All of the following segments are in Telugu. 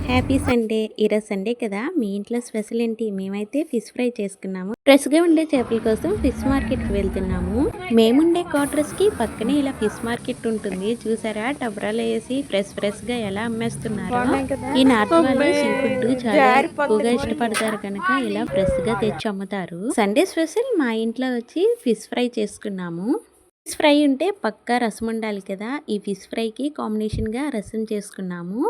Happy Sunday. ఈరోజు సండే కదా, మీ ఇంట్లో స్పెషల్ ఏంటి? మేమైతే ఫిష్ ఫ్రై చేసుకున్నాము. ఫ్రెష్గా ఉండే చేపల కోసం ఫిష్ మార్కెట్కి వెళ్తున్నాము. మేముండే క్వార్టర్స్కి పక్కనే ఇలా ఫిష్ మార్కెట్ ఉంటుంది. చూసారా, టబ్రాలు వేసి ఫ్రెష్గా ఎలా అమ్మేస్తున్నారో. ఈ నార్త్ వాళ్ళు సీ ఫుడ్ చాలా ఎక్కువగా ఇష్టపడతారు కనుక ఇలా ఫ్రెష్గా తెచ్చి అమ్ముతారు. సండే స్పెషల్ మా ఇంట్లో వచ్చి ఫిష్ ఫ్రై చేసుకున్నాము. ఫిష్ ఫ్రై ఉంటే పక్కా రసం ఉండాలి కదా, ఈ ఫిష్ ఫ్రైకి కాంబినేషన్గా రసం చేసుకున్నాము.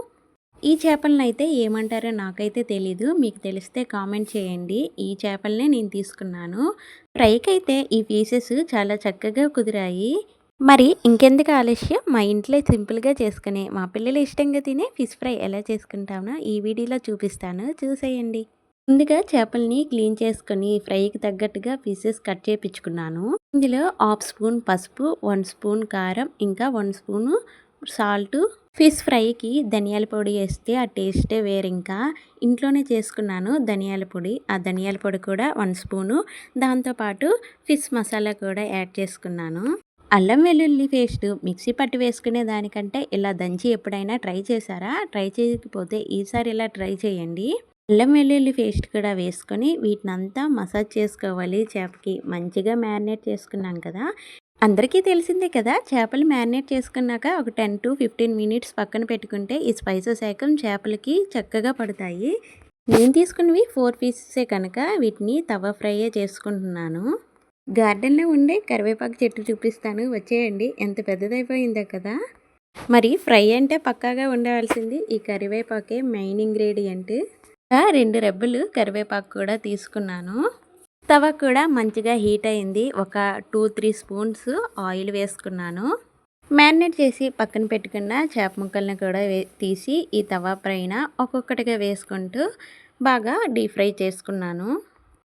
ఈ చేపలను అయితే ఏమంటారో నాకైతే తెలీదు, మీకు తెలిస్తే కామెంట్ చేయండి. ఈ చేపలనే నేను తీసుకున్నాను. ఫ్రైకి అయితే ఈ పీసెస్ చాలా చక్కగా కుదిరాయి. మరి ఇంకెందుకు ఆలస్యం, మా ఇంట్లో సింపుల్గా చేసుకునే, మా పిల్లలు ఇష్టంగా తినే ఫిష్ ఫ్రై ఎలా చేసుకుంటామో ఈ వీడియోలో చూపిస్తాను, చూసేయండి. ముందుగా చేపల్ని క్లీన్ చేసుకొని ఫ్రైకి తగ్గట్టుగా పీసెస్ కట్ చేయించుకున్నాను. ఇందులో హాఫ్ స్పూన్ పసుపు, 1 స్పూన్ కారం, ఇంకా 1 స్పూను సాల్ట్. ఫిష్ ఫ్రైకి ధనియాల పొడి వేస్తే ఆ టేస్టే వేరు. ఇంకా ఇంట్లోనే చేసుకున్నాను ధనియాల పొడి. ఆ ధనియాల పొడి కూడా 1 స్పూను, దాంతోపాటు ఫిష్ మసాలా కూడా యాడ్ చేసుకున్నాను. అల్లం వెల్లుల్లి పేస్ట్ మిక్సీ పట్టి వేసుకునే దానికంటే ఇలా దంచి ఎప్పుడైనా ట్రై చేశారా? ట్రై చేయకపోతే ఈసారి ఇలా ట్రై చేయండి. అల్లం వెల్లుల్లి పేస్ట్ కూడా వేసుకొని వీటినంతా మసాజ్ చేసుకోవాలి. చేపకి మంచిగా మ్యారినేట్ చేసుకున్నాం కదా. అందరికీ తెలిసిందే కదా, చేపలు మ్యారినేట్ చేసుకున్నాక ఒక 10 to 15 మినిట్స్ పక్కన పెట్టుకుంటే ఈ స్పైసెస్ ఏకం చేపలకి చక్కగా పడతాయి. నేను తీసుకున్నవి 4 పీసెసే కనుక వీటిని తవా ఫ్రైయే చేసుకుంటున్నాను. గార్డెన్లో ఉండే కరివేపాకు చెట్టు చూపిస్తాను, వచ్చేయండి. ఎంత పెద్దదైపోయిందో కదా. మరి ఫ్రై అంటే పక్కాగా ఉండవలసింది ఈ కరివేపాకే మెయిన్ ఇంగ్రీడియంట్. 2 రెబ్బలు కరివేపాకు కూడా తీసుకున్నాను. తవ కూడా మంచిగా హీట్ అయింది. ఒక 2-3 స్పూన్స్ ఆయిల్ వేసుకున్నాను. మ్యారినేట్ చేసి పక్కన పెట్టుకున్న చేప ముక్కల్ని కూడా తీసి ఈ తవా పైన ఒక్కొక్కటిగా వేసుకుంటూ బాగా డీప్ ఫ్రై చేసుకున్నాను.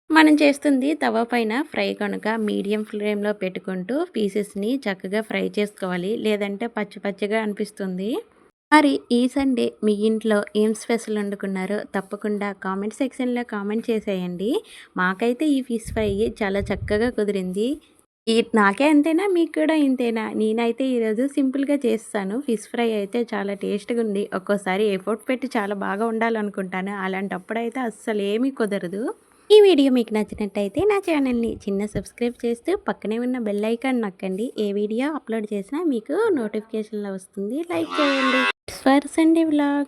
మనం చేస్తుంది తవా పైన ఫ్రై కనుక మీడియం ఫ్లేమ్లో పెట్టుకుంటూ పీసెస్ని చక్కగా ఫ్రై చేసుకోవాలి, లేదంటే పచ్చి పచ్చిగా అనిపిస్తుంది. మరి ఈ సండే మీ ఇంట్లో ఏం స్పెషల్ వండుకున్నారో తప్పకుండా కామెంట్ సెక్షన్లో కామెంట్ చేసేయండి. మాకైతే ఈ ఫిష్ ఫ్రై చాలా చక్కగా కుదిరింది. నాకే అంతేనా, మీకు కూడా ఇంతేనా? నేనైతే ఈరోజు సింపుల్గా చేస్తాను. ఫిష్ ఫ్రై అయితే చాలా టేస్ట్గా ఉంది. ఒక్కోసారి ఎఫర్ట్ పెట్టి చాలా బాగా ఉండాలనుకుంటాను, అలాంటప్పుడు అయితే అస్సలు ఏమీ కుదరదు. ఈ వీడియో మీకు నచ్చినట్టయితే నా ఛానల్ని చిన్న సబ్స్క్రైబ్ చేస్తూ పక్కనే ఉన్న బెల్ ఐకాన్ నొక్కండి. ఏ వీడియో అప్లోడ్ చేసినా మీకు నోటిఫికేషన్లో వస్తుంది. లైక్ చేయండి. For Sunday vlog.